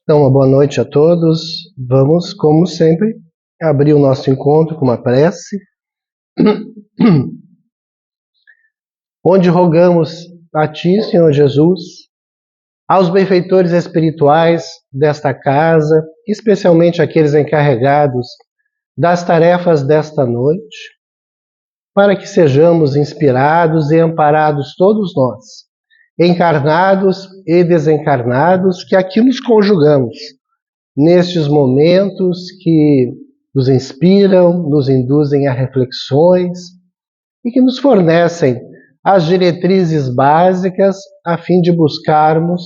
Então, uma boa noite a todos. Vamos, como sempre, abrir o nosso encontro com uma prece, onde rogamos a Ti, Senhor Jesus, aos benfeitores espirituais desta casa, especialmente aqueles encarregados das tarefas desta noite, para que sejamos inspirados e amparados todos nós, encarnados e desencarnados, que aqui nos conjugamos nestes momentos que nos inspiram, nos induzem a reflexões e que nos fornecem as diretrizes básicas a fim de buscarmos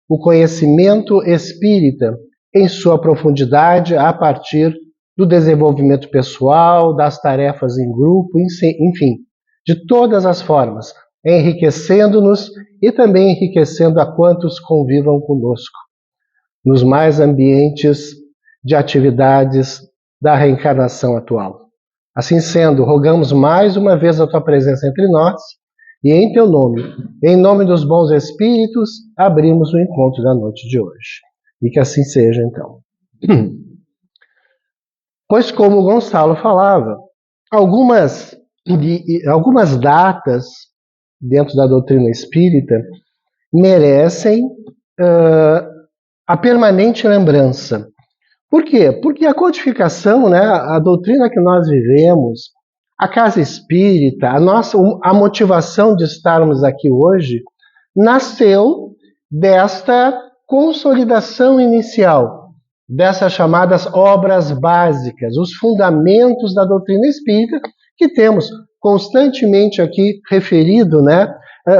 o conhecimento espírita em sua profundidade a partir do desenvolvimento pessoal, das tarefas em grupo, enfim, de todas as formas, enriquecendo-nos e também enriquecendo a quantos convivam conosco nos mais ambientes de atividades da reencarnação atual. Assim sendo, rogamos mais uma vez a Tua presença entre nós e em Teu nome, em nome dos bons espíritos, abrimos o encontro da noite de hoje. E que assim seja, então. Pois como o Gonçalo falava, algumas datas dentro da doutrina espírita merecem a permanente lembrança. Por quê? Porque a codificação, né, a doutrina que nós vivemos, a casa espírita, a motivação de estarmos aqui hoje, nasceu desta consolidação inicial, dessas chamadas obras básicas, os fundamentos da doutrina espírita, que temos constantemente aqui referido, né,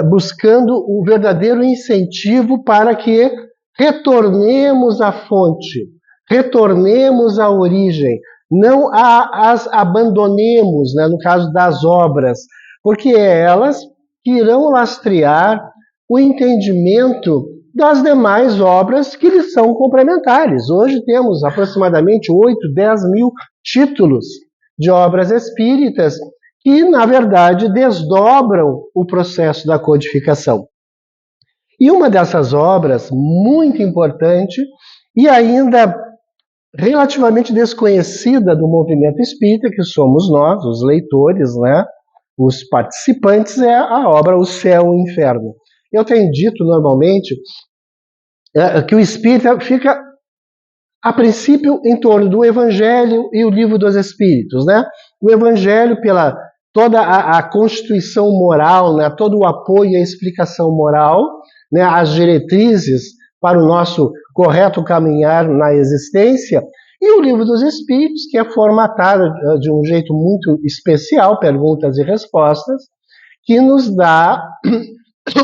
buscando o verdadeiro incentivo para que retornemos à fonte, retornemos à origem, não as abandonemos, né, no caso das obras, porque é elas que irão lastrear o entendimento das demais obras que lhes são complementares. Hoje temos aproximadamente 8, 10 mil títulos de obras espíritas que, na verdade, desdobram o processo da codificação. E uma dessas obras, muito importante, e ainda relativamente desconhecida do movimento espírita, que somos nós, os leitores, né, os participantes, é a obra O Céu e o Inferno. Eu tenho dito normalmente que o espírita fica, a princípio, em torno do Evangelho e o Livro dos Espíritos, né? O Evangelho pela toda a constituição moral, né, todo o apoio e a explicação moral, né, as diretrizes para o nosso correto caminhar na existência, e o Livro dos Espíritos, que é formatado de um jeito muito especial, perguntas e respostas, que nos dá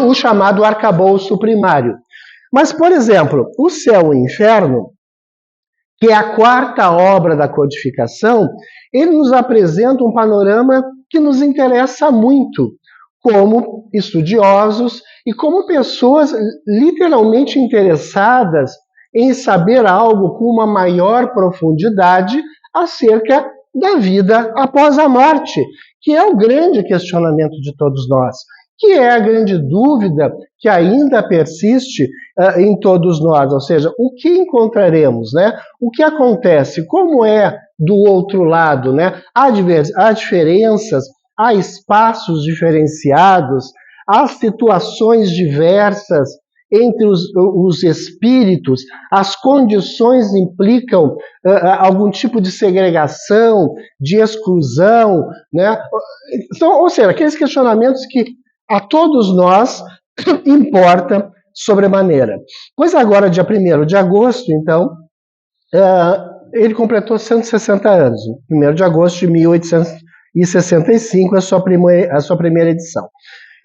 o chamado arcabouço primário. Mas, por exemplo, O Céu e o Inferno, que é a quarta obra da codificação, ele nos apresenta um panorama que nos interessa muito, como estudiosos e como pessoas literalmente interessadas em saber algo com uma maior profundidade acerca da vida após a morte, que é o grande questionamento de todos nós, que é a grande dúvida que ainda persiste em todos nós, ou seja, o que encontraremos, né? O que acontece, como é do outro lado, né? Há diferenças, há espaços diferenciados, há situações diversas entre os espíritos, as condições implicam algum tipo de segregação, de exclusão, né? Então, ou seja, aqueles questionamentos que a todos nós importa sobremaneira. Pois agora, dia 1º de agosto, então, ele completou 160 anos. 1º de agosto de 1865, a sua primeira edição.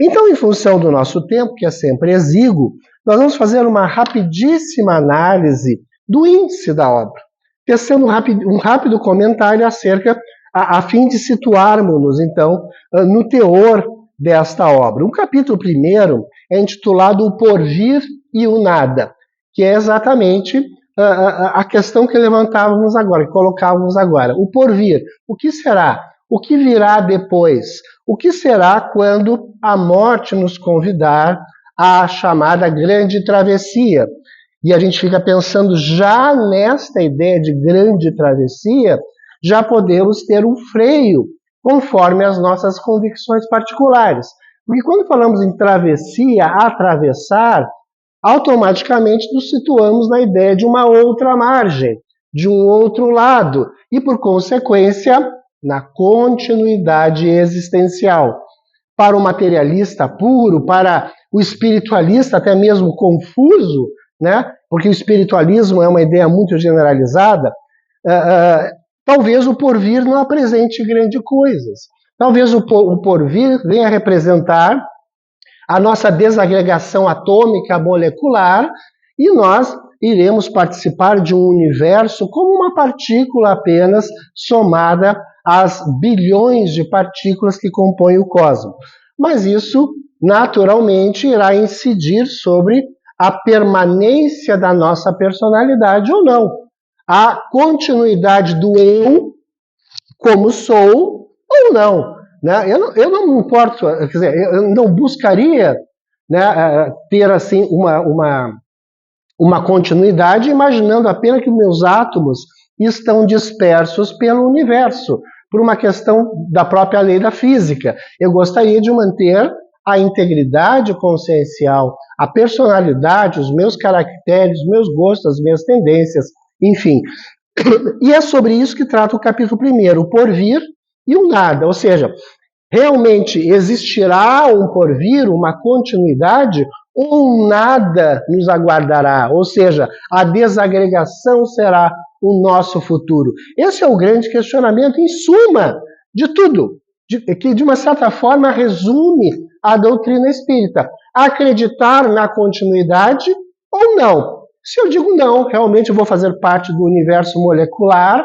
Então, em função do nosso tempo, que é sempre exíguo, nós vamos fazer uma rapidíssima análise do índice da obra, tecendo um rápido comentário acerca, a fim de situarmos-nos, então, no teor desta obra. O capítulo 1º é intitulado O Porvir e o Nada, que é exatamente a questão que levantávamos agora, que colocávamos agora. O porvir, o que será? O que virá depois? O que será quando a morte nos convidar à chamada grande travessia? e a gente fica pensando já nesta ideia de grande travessia, já podemos ter um freio conforme as nossas convicções particulares. Porque quando falamos em travessia, atravessar, automaticamente nos situamos na ideia de uma outra margem, de um outro lado, e por consequência, na continuidade existencial. Para o materialista puro, para o espiritualista até mesmo confuso, né? Porque o espiritualismo é uma ideia muito generalizada, talvez o porvir não apresente grandes coisas. Talvez o porvir venha representar a nossa desagregação atômica molecular e nós iremos participar de um universo como uma partícula apenas somada às bilhões de partículas que compõem o cosmos. Mas isso, naturalmente, irá incidir sobre a permanência da nossa personalidade ou não. A continuidade do eu como sou ou não. Né? Eu não me importo, quer dizer, eu não buscaria, né, ter assim uma continuidade imaginando apenas que meus átomos estão dispersos pelo universo, por uma questão da própria lei da física. Eu gostaria de manter a integridade consciencial, a personalidade, os meus caracteres, os meus gostos, as minhas tendências, enfim. E é sobre isso que trata o capítulo 1, o porvir e o nada, ou seja, realmente existirá um porvir, uma continuidade, ou nada nos aguardará, ou seja, a desagregação será o nosso futuro. Esse é o grande questionamento, em suma, de tudo, que de uma certa forma resume a doutrina espírita. Acreditar na continuidade ou não? Se eu digo não, realmente eu vou fazer parte do universo molecular,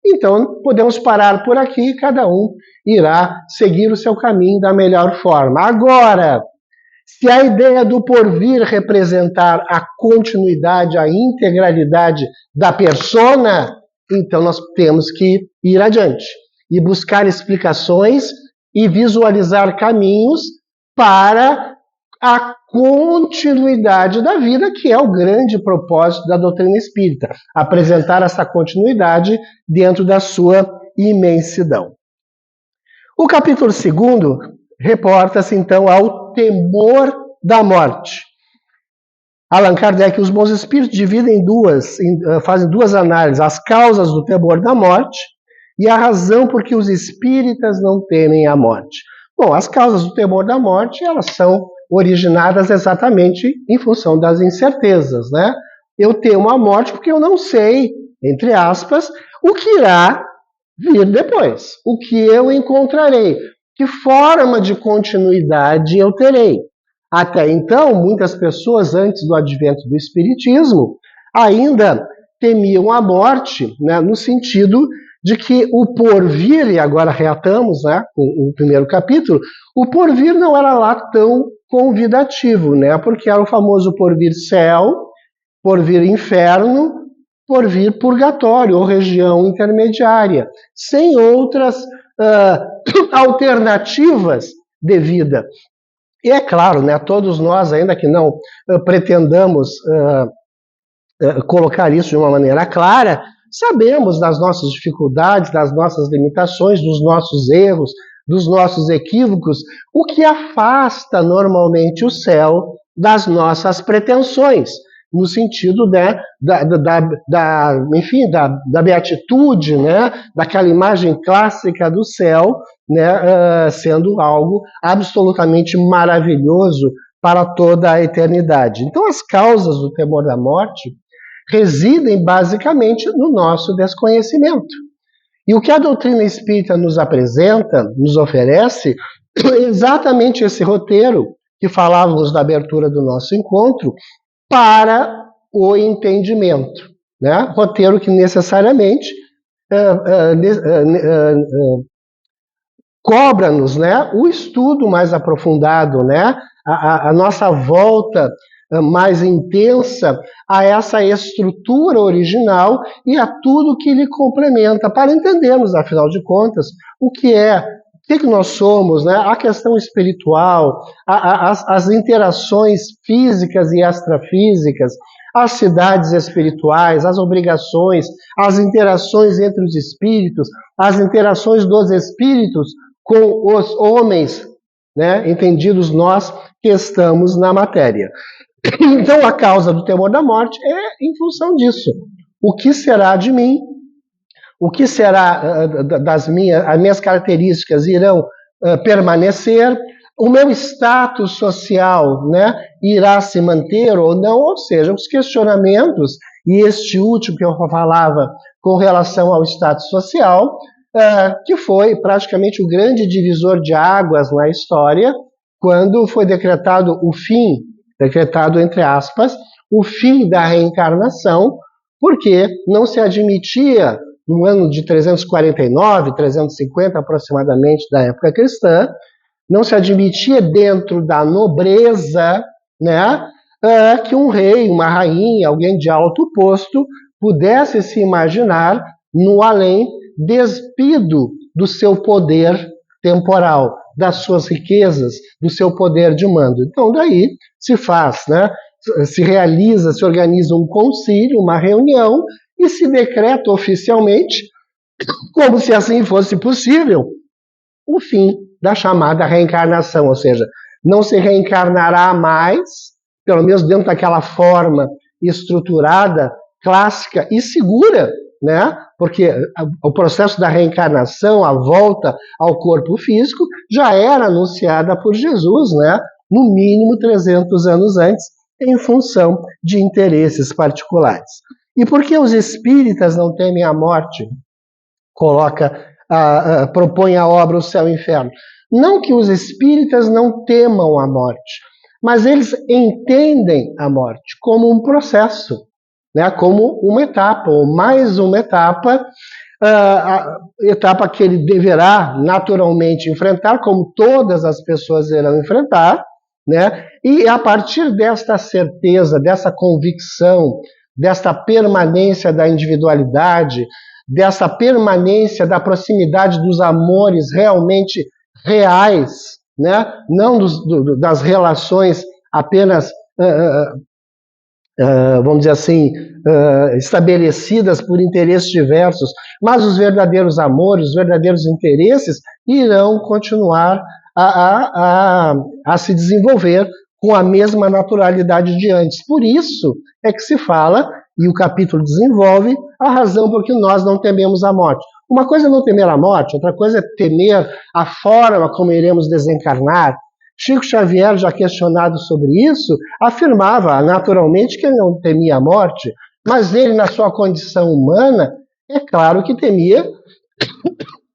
então podemos parar por aqui e cada um irá seguir o seu caminho da melhor forma. Agora, se a ideia do porvir representar a continuidade, a integralidade da persona, então nós temos que ir adiante e buscar explicações e visualizar caminhos para a continuidade da vida, que é o grande propósito da doutrina espírita, apresentar essa continuidade dentro da sua imensidão. O capítulo 2 reporta-se então ao temor da morte. Allan Kardec e os bons espíritos dividem fazem duas análises, as causas do temor da morte e a razão por que os espíritas não temem a morte. Bom, as causas do temor da morte, elas são originadas exatamente em função das incertezas, né? Eu temo a morte porque eu não sei, entre aspas, o que irá vir depois, o que eu encontrarei, que forma de continuidade eu terei. Até então, muitas pessoas, antes do advento do Espiritismo, ainda temiam a morte, né, no sentido de que o porvir, e agora reatamos, né, o primeiro capítulo, o porvir não era lá tão convidativo, né, porque era o famoso porvir céu, porvir inferno, porvir purgatório, ou região intermediária, sem outras alternativas de vida. E é claro, né, todos nós, ainda que não pretendamos colocar isso de uma maneira clara, sabemos das nossas dificuldades, das nossas limitações, dos nossos erros, dos nossos equívocos, o que afasta normalmente o céu das nossas pretensões, no sentido, né, da beatitude, né, daquela imagem clássica do céu, né, sendo algo absolutamente maravilhoso para toda a eternidade. Então, as causas do temor da morte residem basicamente no nosso desconhecimento. E o que a doutrina espírita nos apresenta, nos oferece, é exatamente esse roteiro que falávamos na abertura do nosso encontro, para o entendimento, né? Roteiro que necessariamente cobra-nos, né, o estudo mais aprofundado, né, a nossa volta mais intensa a essa estrutura original e a tudo que lhe complementa, para entendermos, afinal de contas, o que nós somos, né? A questão espiritual, as interações físicas e extrafísicas, as cidades espirituais, as obrigações, as interações entre os espíritos, as interações dos espíritos com os homens, né, entendidos nós que estamos na matéria. Então, a causa do temor da morte é em função disso. O que será de mim? O que será das as minhas características irão permanecer? O meu status social, né, irá se manter ou não? Ou seja, os questionamentos, e este último que eu falava com relação ao status social, que foi praticamente o grande divisor de águas na história, quando foi decretado o fim, decretado entre aspas, o fim da reencarnação, porque não se admitia, no ano de 349, 350 aproximadamente da época cristã, não se admitia dentro da nobreza, né, que um rei, uma rainha, alguém de alto posto, pudesse se imaginar no além, despido do seu poder temporal, das suas riquezas, do seu poder de mando. Então, daí se faz, né, se realiza, se organiza um concílio, uma reunião, e se decreta oficialmente, como se assim fosse possível, o fim da chamada reencarnação, ou seja, não se reencarnará mais, pelo menos dentro daquela forma estruturada, clássica e segura, né? Porque o processo da reencarnação, a volta ao corpo físico, já era anunciada por Jesus, né? No mínimo 300 anos antes, em função de interesses particulares. E por que os espíritas não temem a morte? Propõe a obra O Céu e o Inferno. Não que os espíritas não temam a morte, mas eles entendem a morte como um processo, né, como uma etapa, ou mais uma etapa, a etapa que ele deverá naturalmente enfrentar, como todas as pessoas irão enfrentar, né, e a partir desta certeza, dessa convicção, desta permanência da individualidade, dessa permanência da proximidade dos amores realmente reais, né, não das relações apenas vamos dizer assim, estabelecidas por interesses diversos, mas os verdadeiros amores, os verdadeiros interesses irão continuar a se desenvolver com a mesma naturalidade de antes. Por isso é que se fala, e o capítulo desenvolve, a razão por que nós não tememos a morte. Uma coisa é não temer a morte, outra coisa é temer a forma como iremos desencarnar. Chico Xavier, já questionado sobre isso, afirmava naturalmente que ele não temia a morte, mas ele, na sua condição humana, é claro que temia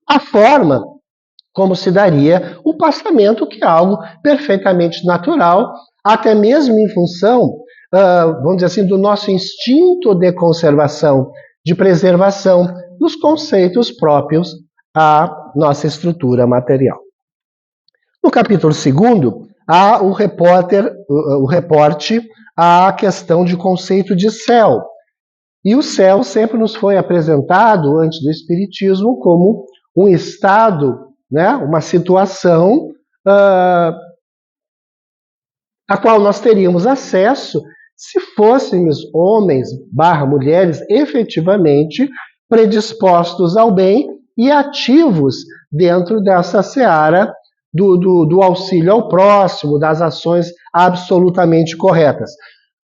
a forma como se daria o passamento, que é algo perfeitamente natural, até mesmo em função, vamos dizer assim, do nosso instinto de conservação, de preservação dos conceitos próprios à nossa estrutura material. No capítulo 2, há o reporte à questão de conceito de céu. E o céu sempre nos foi apresentado, antes do Espiritismo, como um estado, né, uma situação a qual nós teríamos acesso se fôssemos homens / mulheres efetivamente predispostos ao bem e ativos dentro dessa seara do auxílio ao próximo, das ações absolutamente corretas.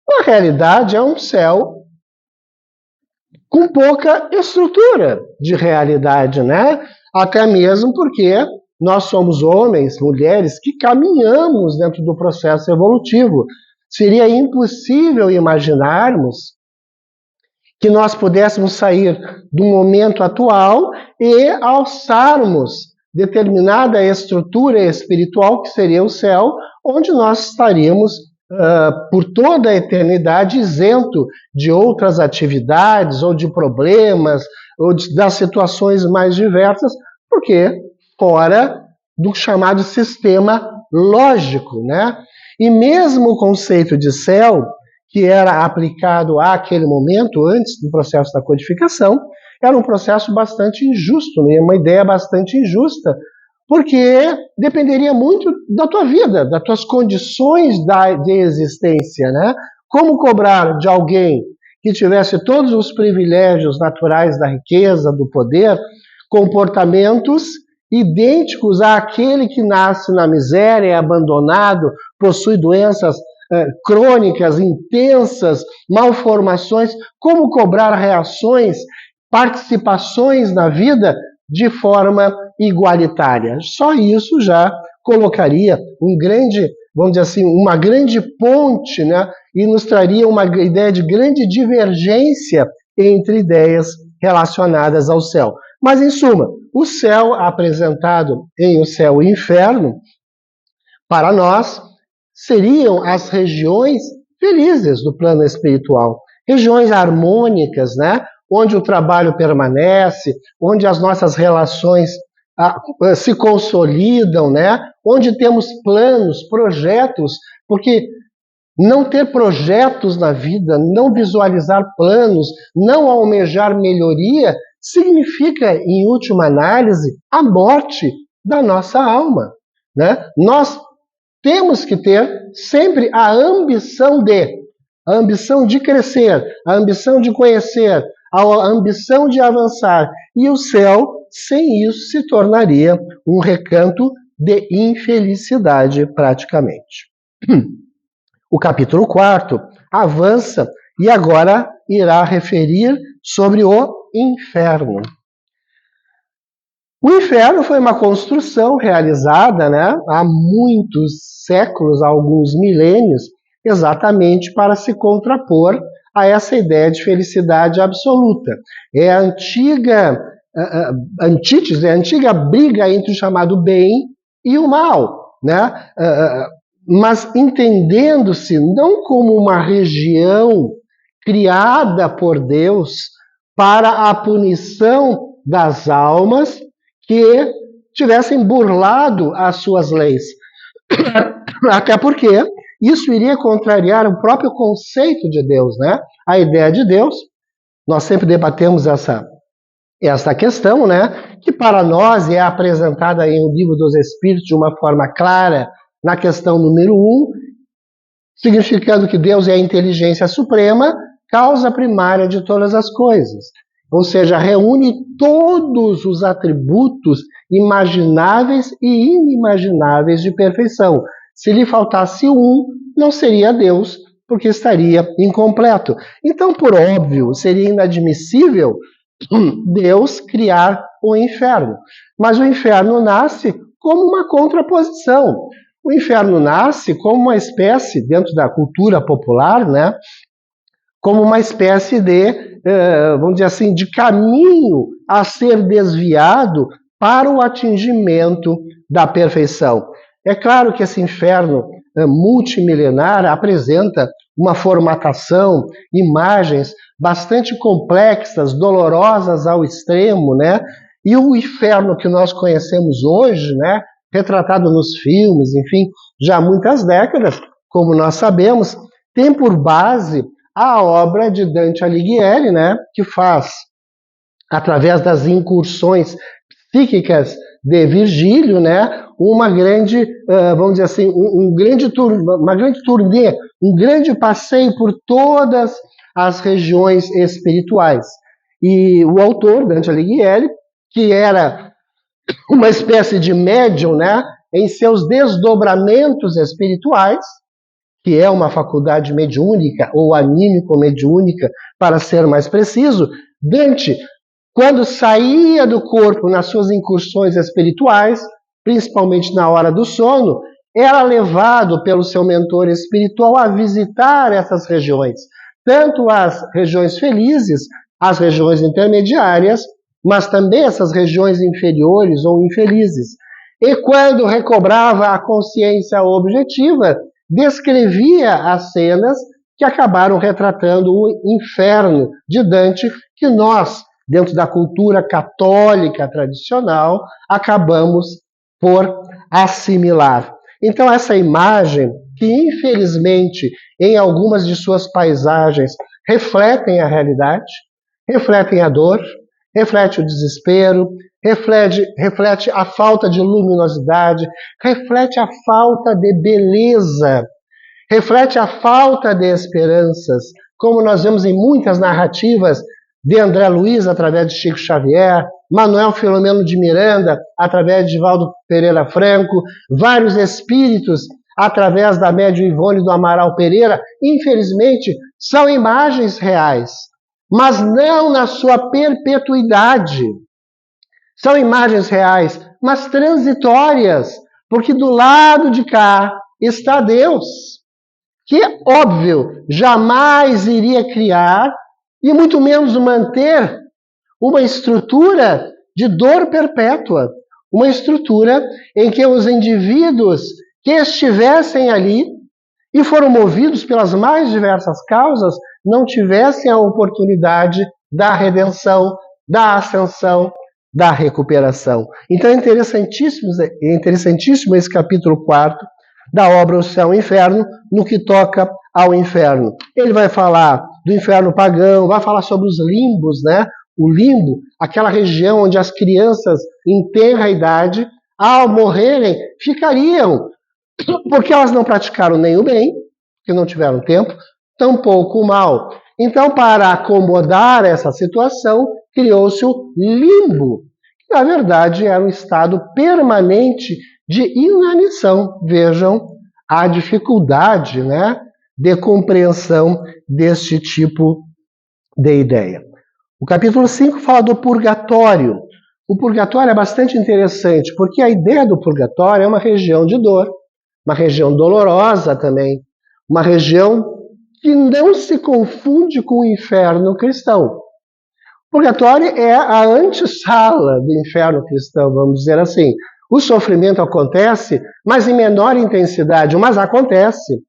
Na realidade, é um céu com pouca estrutura de realidade, né? Até mesmo porque nós somos homens, mulheres, que caminhamos dentro do processo evolutivo. Seria impossível imaginarmos que nós pudéssemos sair do momento atual e alçarmos determinada estrutura espiritual, que seria o céu, onde nós estaríamos por toda a eternidade isento de outras atividades, ou de problemas, ou das situações mais diversas, porque fora do chamado sistema lógico, né? E mesmo o conceito de céu, que era aplicado àquele momento, antes do processo da codificação, era um processo bastante injusto, né? Uma ideia bastante injusta, porque dependeria muito da tua vida, das tuas condições de existência, né? Como cobrar de alguém que tivesse todos os privilégios naturais da riqueza, do poder, comportamentos idênticos àquele que nasce na miséria, é abandonado, possui doenças crônicas, intensas, malformações? Como cobrar reações, participações na vida de forma igualitária? Só isso já colocaria vamos dizer assim, uma grande ponte, né? E nos traria uma ideia de grande divergência entre ideias relacionadas ao céu. Mas, em suma, o céu apresentado em O Céu e o Inferno, para nós, seriam as regiões felizes do plano espiritual, regiões harmônicas, né? Onde o trabalho permanece, onde as nossas relações se consolidam, né? Onde temos planos, projetos, porque não ter projetos na vida, não visualizar planos, não almejar melhoria, significa, em última análise, a morte da nossa alma, né? Nós temos que ter sempre a ambição de crescer, a ambição de conhecer, a ambição de avançar. E o céu, sem isso, se tornaria um recanto de infelicidade, praticamente. O capítulo 4 avança e agora irá referir sobre o inferno. O inferno foi uma construção realizada, né, há muitos séculos, há alguns milênios, exatamente para se contrapor a essa ideia de felicidade absoluta. É a antiga antítese, a antiga briga entre o chamado bem e o mal, né? Mas entendendo-se não como uma região criada por Deus para a punição das almas que tivessem burlado as suas leis. Até porque isso iria contrariar o próprio conceito de Deus, né? A ideia de Deus, nós sempre debatemos essa questão, né? Que para nós é apresentada em O Livro dos Espíritos de uma forma clara na questão número 1, significando que Deus é a inteligência suprema, causa primária de todas as coisas. Ou seja, reúne todos os atributos imagináveis e inimagináveis de perfeição. Se lhe faltasse um, não seria Deus, porque estaria incompleto. Então, por óbvio, seria inadmissível Deus criar o inferno. Mas o inferno nasce como uma contraposição. O inferno nasce como uma espécie, dentro da cultura popular, né, como uma espécie de, vamos dizer assim, de caminho a ser desviado para o atingimento da perfeição. É claro que esse inferno multimilenar apresenta uma formatação, imagens bastante complexas, dolorosas ao extremo, né? E o inferno que nós conhecemos hoje, né, retratado nos filmes, enfim, já há muitas décadas, como nós sabemos, tem por base a obra de Dante Alighieri, né, que faz, através das incursões psíquicas de Virgílio, né, uma grande, vamos dizer assim, uma grande turnê, um grande passeio por todas as regiões espirituais. E o autor, Dante Alighieri, que era uma espécie de médium, né, em seus desdobramentos espirituais, que é uma faculdade mediúnica, ou anímico-mediúnica, para ser mais preciso, Dante, quando saía do corpo nas suas incursões espirituais, principalmente na hora do sono, era levado pelo seu mentor espiritual a visitar essas regiões, tanto as regiões felizes, as regiões intermediárias, mas também essas regiões inferiores ou infelizes. E quando recobrava a consciência objetiva, descrevia as cenas que acabaram retratando o inferno de Dante, que nós, dentro da cultura católica tradicional, acabamos por assimilar. Então, essa imagem, que infelizmente em algumas de suas paisagens refletem a realidade, refletem a dor, reflete o desespero, reflete a falta de luminosidade, reflete a falta de beleza, reflete a falta de esperanças, como nós vemos em muitas narrativas de André Luiz, através de Chico Xavier, Manuel Filomeno de Miranda, através de Divaldo Pereira Franco, vários espíritos, através da médium Ivone do Amaral Pereira, infelizmente, são imagens reais, mas não na sua perpetuidade. São imagens reais, mas transitórias, porque do lado de cá está Deus, que, óbvio, jamais iria criar e muito menos manter uma estrutura de dor perpétua, uma estrutura em que os indivíduos que estivessem ali e foram movidos pelas mais diversas causas não tivessem a oportunidade da redenção, da ascensão, da recuperação. Então é interessantíssimo esse capítulo 4 da obra O Céu e o Inferno, no que toca ao inferno. Ele vai falar do inferno pagão, vai falar sobre os limbos, né? O limbo, aquela região onde as crianças em tenra idade, ao morrerem, ficariam, porque elas não praticaram nem o bem, porque não tiveram tempo, tampouco o mal. Então, para acomodar essa situação, criou-se o limbo, que na verdade era um estado permanente de inanição. Vejam a dificuldade, né, de compreensão deste tipo de ideia. O capítulo 5 fala do purgatório. O purgatório é bastante interessante, porque a ideia do purgatório é uma região de dor, uma região dolorosa também, uma região que não se confunde com o inferno cristão. O purgatório é a antessala do inferno cristão, vamos dizer assim. O sofrimento acontece, mas em menor intensidade, mas acontece.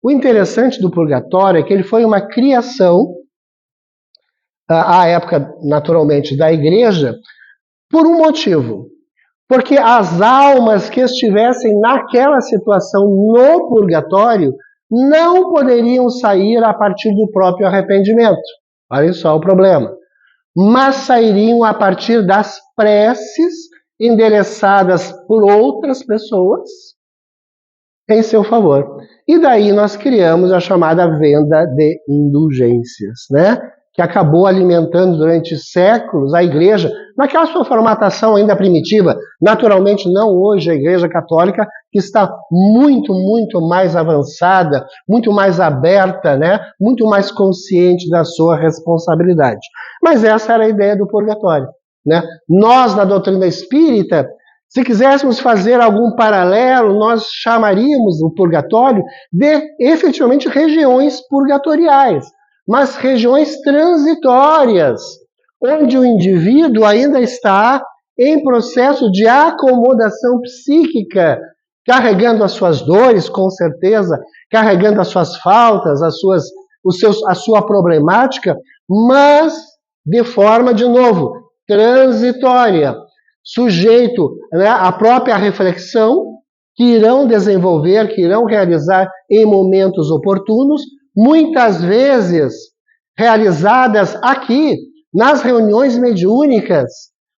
O interessante do purgatório é que ele foi uma criação, à época, naturalmente, da igreja, por um motivo. Porque as almas que estivessem naquela situação no purgatório não poderiam sair a partir do próprio arrependimento. Olha só o problema. Mas sairiam a partir das preces endereçadas por outras pessoas em seu favor. E daí nós criamos a chamada venda de indulgências, né? Que acabou alimentando durante séculos a igreja, naquela sua formatação ainda primitiva, naturalmente não hoje a Igreja Católica, que está muito, muito mais avançada, muito mais aberta, né? Muito mais consciente da sua responsabilidade. Mas essa era a ideia do purgatório, né? Nós, na doutrina espírita, se quiséssemos fazer algum paralelo, nós chamaríamos o purgatório de, efetivamente, regiões purgatoriais, mas regiões transitórias, onde o indivíduo ainda está em processo de acomodação psíquica, carregando as suas dores, com certeza, carregando as suas faltas, a sua problemática, mas de forma, de novo, transitória, sujeito, né, à própria reflexão que irão desenvolver, que irão realizar em momentos oportunos, muitas vezes realizadas aqui, nas reuniões mediúnicas,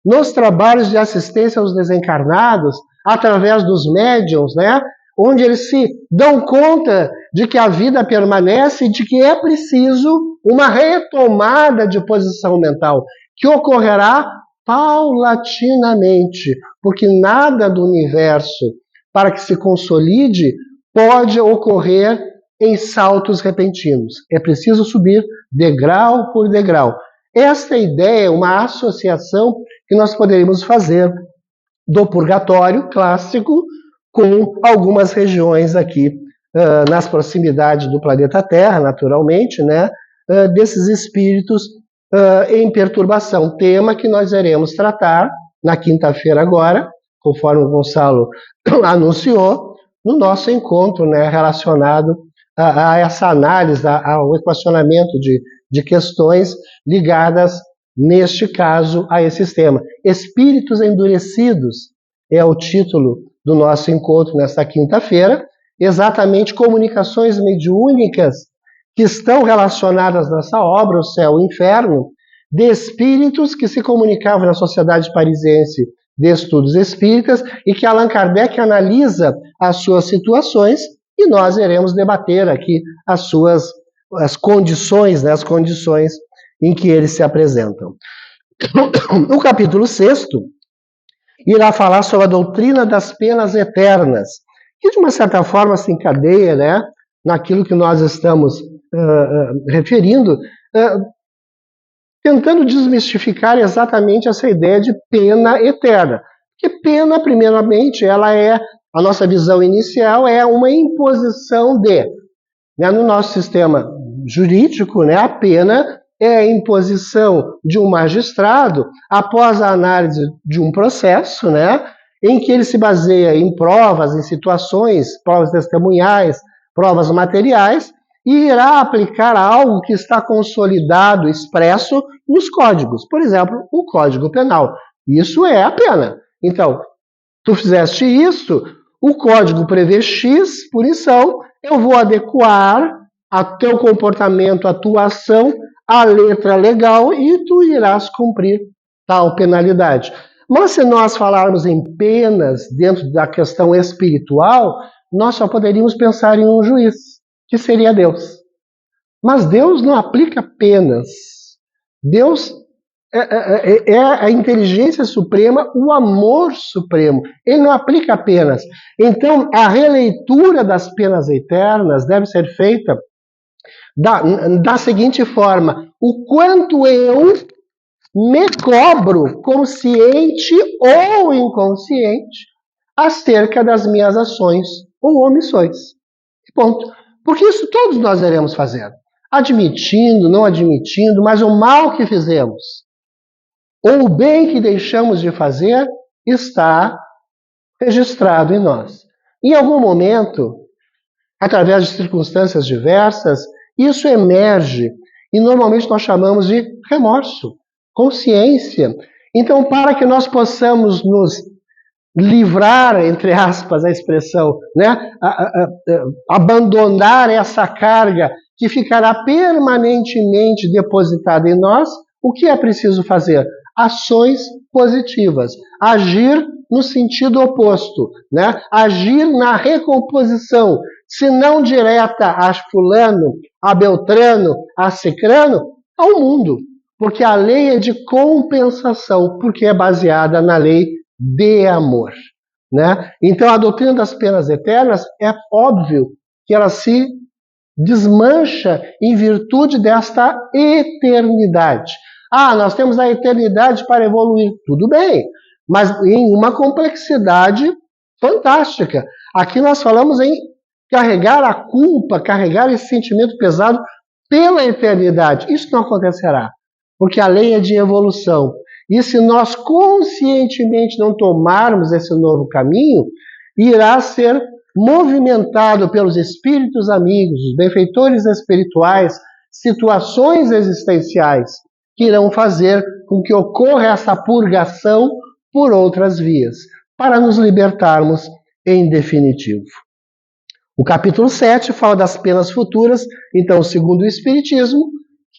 nos trabalhos de assistência aos desencarnados, através dos médiuns, né? Onde eles se dão conta de que a vida permanece e de que é preciso uma retomada de posição mental, que ocorrerá paulatinamente, porque nada do universo, para que se consolide, pode ocorrer em saltos repentinos. É preciso subir degrau por degrau. Esta ideia é uma associação que nós poderíamos fazer do purgatório clássico com algumas regiões aqui nas proximidades do planeta Terra, naturalmente, né, desses espíritos em perturbação. Tema que nós iremos tratar na quinta-feira agora, conforme o Gonçalo anunciou, no nosso encontro, né, relacionado a essa análise, ao equacionamento de questões ligadas, neste caso, a esse tema. Espíritos endurecidos é o título do nosso encontro nesta quinta-feira, exatamente comunicações mediúnicas que estão relacionadas nessa obra, O Céu e o Inferno, de espíritos que se comunicavam na Sociedade Parisiense de Estudos Espíritas e que Allan Kardec analisa as suas situações e nós iremos debater aqui as condições, né, as condições em que eles se apresentam. O capítulo 6 irá falar sobre a doutrina das penas eternas, que de uma certa forma se encadeia, né, naquilo que nós estamos referindo, tentando desmistificar exatamente essa ideia de pena eterna. Porque pena, primeiramente, ela é, a nossa visão inicial é uma imposição de, né, no nosso sistema jurídico, né, a pena é a imposição de um magistrado após a análise de um processo, né, em que ele se baseia em provas, em situações, provas testemunhais, provas materiais, e irá aplicar algo que está consolidado, expresso nos códigos. Por exemplo, o Código Penal. Isso é a pena. Então, tu fizeste isso, o código prevê X punição, eu vou adequar a teu comportamento, a tua ação, à letra legal e tu irás cumprir tal penalidade. Mas se nós falarmos em penas dentro da questão espiritual, nós só poderíamos pensar em um juiz, que seria Deus. Mas Deus não aplica penas. Deus é a inteligência suprema, o amor supremo. Ele não aplica penas. Então, a releitura das penas eternas deve ser feita da seguinte forma: o quanto eu me cobro, consciente ou inconsciente, acerca das minhas ações ou omissões. Ponto. Porque isso todos nós iremos fazer. Admitindo, não admitindo, mas o mal que fizemos ou o bem que deixamos de fazer está registrado em nós. Em algum momento, através de circunstâncias diversas, isso emerge e normalmente nós chamamos de remorso, consciência. Então, para que nós possamos nos livrar, entre aspas, a expressão, né, abandonar essa carga que ficará permanentemente depositada em nós, o que é preciso fazer? Ações positivas, agir no sentido oposto, né? Agir na recomposição, se não direta a fulano, a beltrano, a cicrano, ao mundo, porque a lei é de compensação, porque é baseada na lei de amor, né? Então a doutrina das penas eternas é óbvio que ela se desmancha em virtude desta eternidade. Ah, nós temos a eternidade para evoluir. Tudo bem, mas em uma complexidade fantástica. Aqui nós falamos em carregar a culpa, carregar esse sentimento pesado pela eternidade. Isso não acontecerá, porque a lei é de evolução. E se nós conscientemente não tomarmos esse novo caminho, irá ser movimentado pelos espíritos amigos, os benfeitores espirituais, situações existenciais que irão fazer com que ocorra essa purgação por outras vias, para nos libertarmos em definitivo. O capítulo 7 fala das penas futuras, então, segundo o Espiritismo,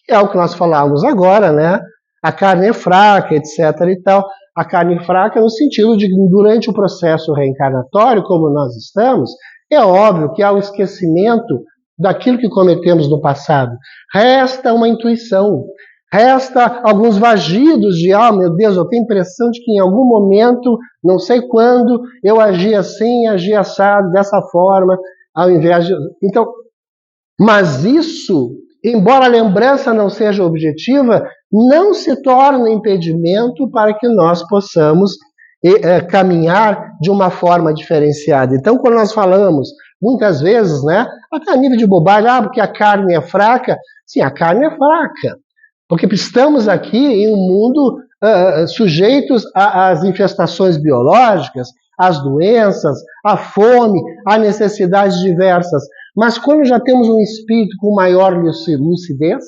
que é o que nós falamos agora, né? A carne é fraca, etc. e tal. A carne fraca no sentido de que durante o processo reencarnatório, como nós estamos, é óbvio que há o esquecimento daquilo que cometemos no passado. Resta uma intuição, resta alguns vagidos de, meu Deus, eu tenho a impressão de que em algum momento, não sei quando, eu agi assim, agi assado, dessa forma, ao invés de... Então, mas isso, embora a lembrança não seja objetiva, não se torna impedimento para que nós possamos caminhar de uma forma diferenciada. Então, quando nós falamos, muitas vezes, né, até a nível de bobagem, porque a carne é fraca, sim, a carne é fraca, porque estamos aqui em um mundo sujeitos às infestações biológicas, às doenças, à fome, a necessidades diversas. Mas quando já temos um espírito com maior lucidez,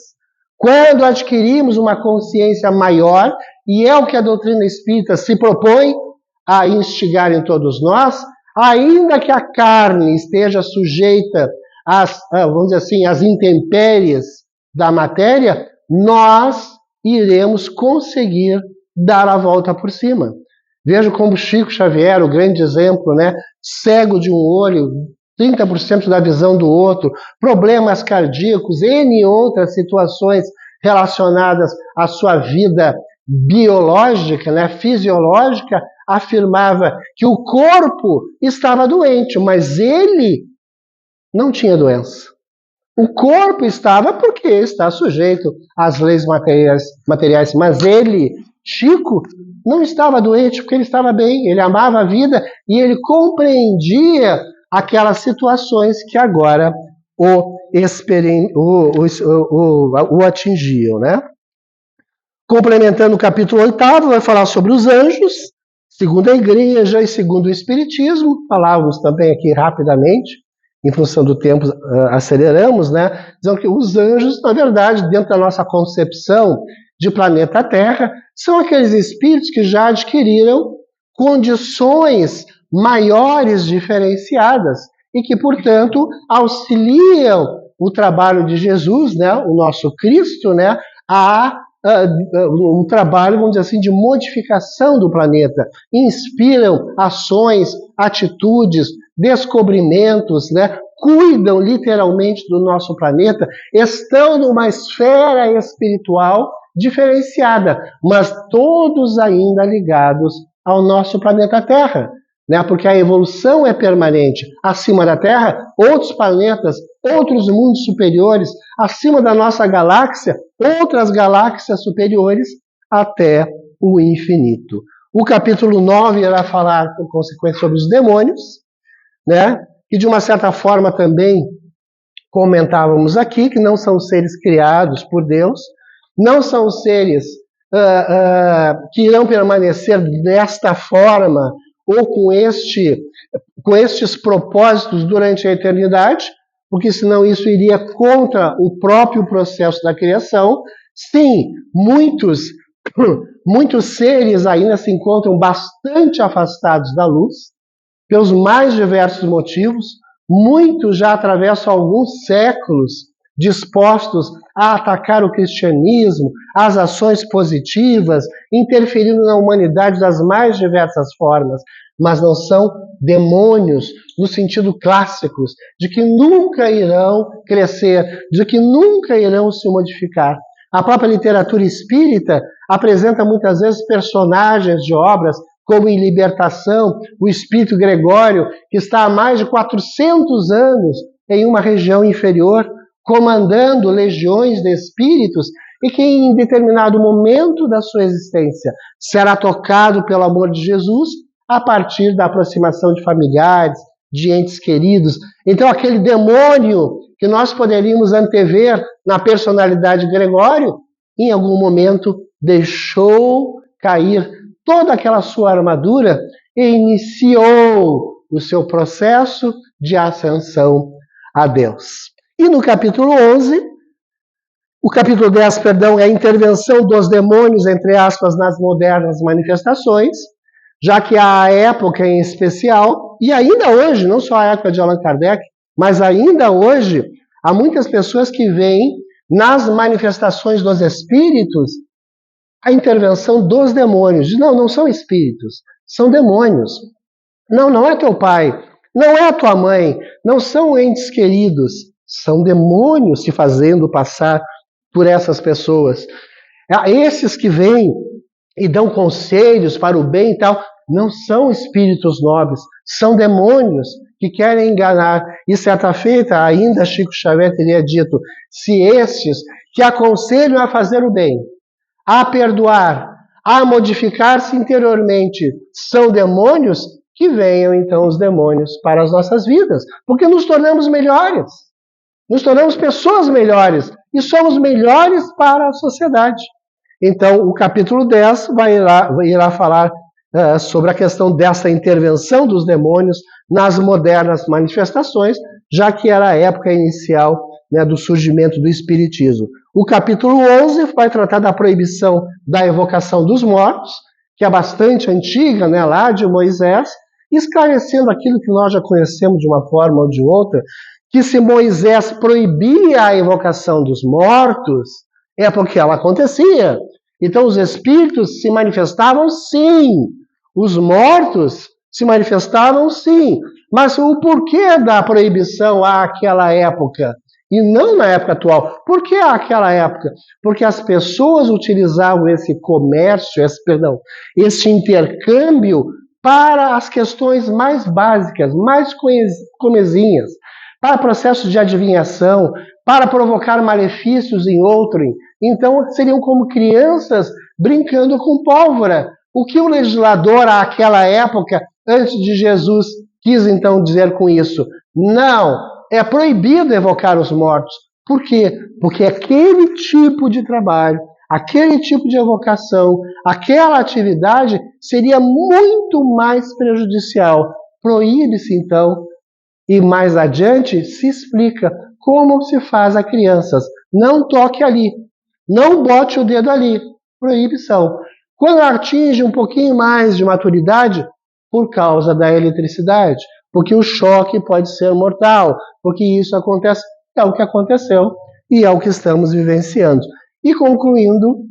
quando adquirimos uma consciência maior, e é o que a doutrina espírita se propõe a instigar em todos nós, ainda que a carne esteja sujeita às, vamos dizer assim, às intempéries da matéria, nós iremos conseguir dar a volta por cima. Veja como Chico Xavier, o grande exemplo, né? Cego de um olho, 30% da visão do outro, problemas cardíacos, N outras situações relacionadas à sua vida biológica, né, fisiológica, afirmava que o corpo estava doente, mas ele não tinha doença. O corpo estava porque está sujeito às leis materiais, mas ele, Chico, não estava doente porque ele estava bem, ele amava a vida e ele compreendia aquelas situações que agora o atingiam, né? Complementando o capítulo 8º, vai falar sobre os anjos, segundo a igreja e segundo o espiritismo. Falávamos também aqui rapidamente, em função do tempo, aceleramos, né? Dizendo que os anjos, na verdade, dentro da nossa concepção de planeta Terra, são aqueles espíritos que já adquiriram condições maiores diferenciadas e que, portanto, auxiliam o trabalho de Jesus, né, o nosso Cristo, né, um trabalho, vamos dizer assim, de modificação do planeta. Inspiram ações, atitudes, descobrimentos, né, cuidam literalmente do nosso planeta, estão numa esfera espiritual diferenciada, mas todos ainda ligados ao nosso planeta Terra, né? Porque a evolução é permanente. Acima da Terra, outros planetas, outros mundos superiores, acima da nossa galáxia, outras galáxias superiores, até o infinito. O capítulo 9 irá falar, por consequência, sobre os demônios, né? E de uma certa forma também comentávamos aqui que não são seres criados por Deus, não são seres que irão permanecer desta forma ou com estes propósitos durante a eternidade, porque senão isso iria contra o próprio processo da criação. Sim, muitos seres ainda se encontram bastante afastados da luz, pelos mais diversos motivos. Muitos já atravessam alguns séculos dispostos a atacar o cristianismo, as ações positivas, interferindo na humanidade das mais diversas formas, mas não são demônios no sentido clássico, de que nunca irão crescer, de que nunca irão se modificar. A própria literatura espírita apresenta muitas vezes personagens de obras, como em Libertação, o espírito Gregório, que está há mais de 400 anos em uma região inferior, comandando legiões de espíritos, e que em determinado momento da sua existência será tocado pelo amor de Jesus a partir da aproximação de familiares, de entes queridos. Então aquele demônio que nós poderíamos antever na personalidade de Gregório, em algum momento deixou cair toda aquela sua armadura e iniciou o seu processo de ascensão a Deus. E no capítulo 11, o capítulo 10, perdão, é a intervenção dos demônios, entre aspas, nas modernas manifestações, já que a época em especial, e ainda hoje, não só a época de Allan Kardec, mas ainda hoje, há muitas pessoas que veem nas manifestações dos espíritos a intervenção dos demônios. Não são espíritos, são demônios. Não é teu pai, não é a tua mãe, não são entes queridos, são demônios se fazendo passar por essas pessoas. Esses que vêm e dão conselhos para o bem e tal, não são espíritos nobres, são demônios que querem enganar. E certa feita, ainda Chico Xavier teria dito, se estes que aconselham a fazer o bem, a perdoar, a modificar-se interiormente, são demônios, que venham então os demônios para as nossas vidas, porque nos tornamos melhores, nos tornamos pessoas melhores e somos melhores para a sociedade. Então, o capítulo 10 irá falar sobre a questão dessa intervenção dos demônios nas modernas manifestações, já que era a época inicial, né, do surgimento do Espiritismo. O capítulo 11 vai tratar da proibição da evocação dos mortos, que é bastante antiga, né, lá de Moisés, esclarecendo aquilo que nós já conhecemos de uma forma ou de outra, que se Moisés proibia a evocação dos mortos, é porque ela acontecia. Então os espíritos se manifestavam sim, os mortos se manifestavam sim, Mas o porquê da proibição àquela época e não na época atual? Por que àquela época? Porque as pessoas utilizavam esse comércio, esse intercâmbio para as questões mais básicas, mais comezinhas, para processos de adivinhação, para provocar malefícios em outrem. Então, seriam como crianças brincando com pólvora. O que o legislador, àquela época, antes de Jesus, quis então dizer com isso? Não, é proibido evocar os mortos. Por quê? Porque aquele tipo de trabalho, aquele tipo de evocação, aquela atividade seria muito mais prejudicial. Proíbe-se então, e mais adiante se explica como se faz a crianças. Não toque ali, não bote o dedo ali. Proibição. Quando atinge um pouquinho mais de maturidade, por causa da eletricidade, porque o choque pode ser mortal, porque isso acontece, é o que aconteceu e é o que estamos vivenciando. E concluindo,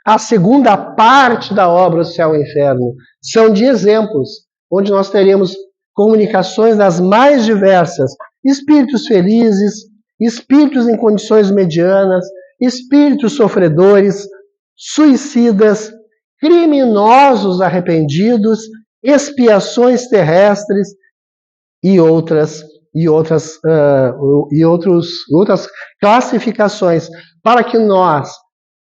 a segunda parte da obra O Céu e o Inferno são de exemplos, onde nós teremos comunicações das mais diversas, espíritos felizes, espíritos em condições medianas, espíritos sofredores, suicidas, criminosos arrependidos, expiações terrestres e outras classificações, para que nós,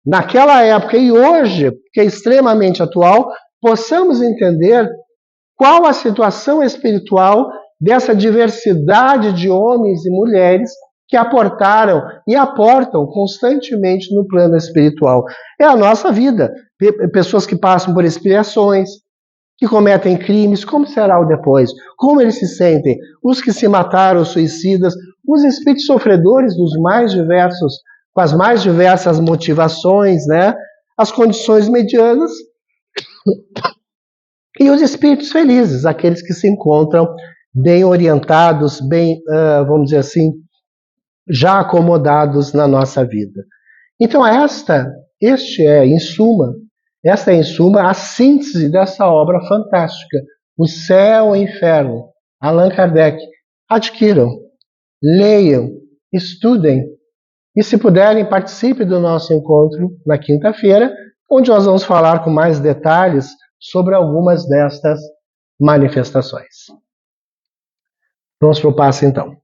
naquela época e hoje, que é extremamente atual, possamos entender qual a situação espiritual dessa diversidade de homens e mulheres que aportaram e aportam constantemente no plano espiritual. É a nossa vida. Pessoas que passam por expiações, que cometem crimes, como será o depois? Como eles se sentem? Os que se mataram, os suicidas, os espíritos sofredores dos mais diversos, com as mais diversas motivações, né? As condições medianas e os espíritos felizes, aqueles que se encontram bem orientados, bem, vamos dizer assim, já acomodados na nossa vida. Então esta é, em suma, a síntese dessa obra fantástica, O Céu e o Inferno, Allan Kardec. Adquiram, leiam, estudem e, se puderem, participem do nosso encontro na quinta-feira, onde nós vamos falar com mais detalhes sobre algumas destas manifestações. Vamos para o passo, então.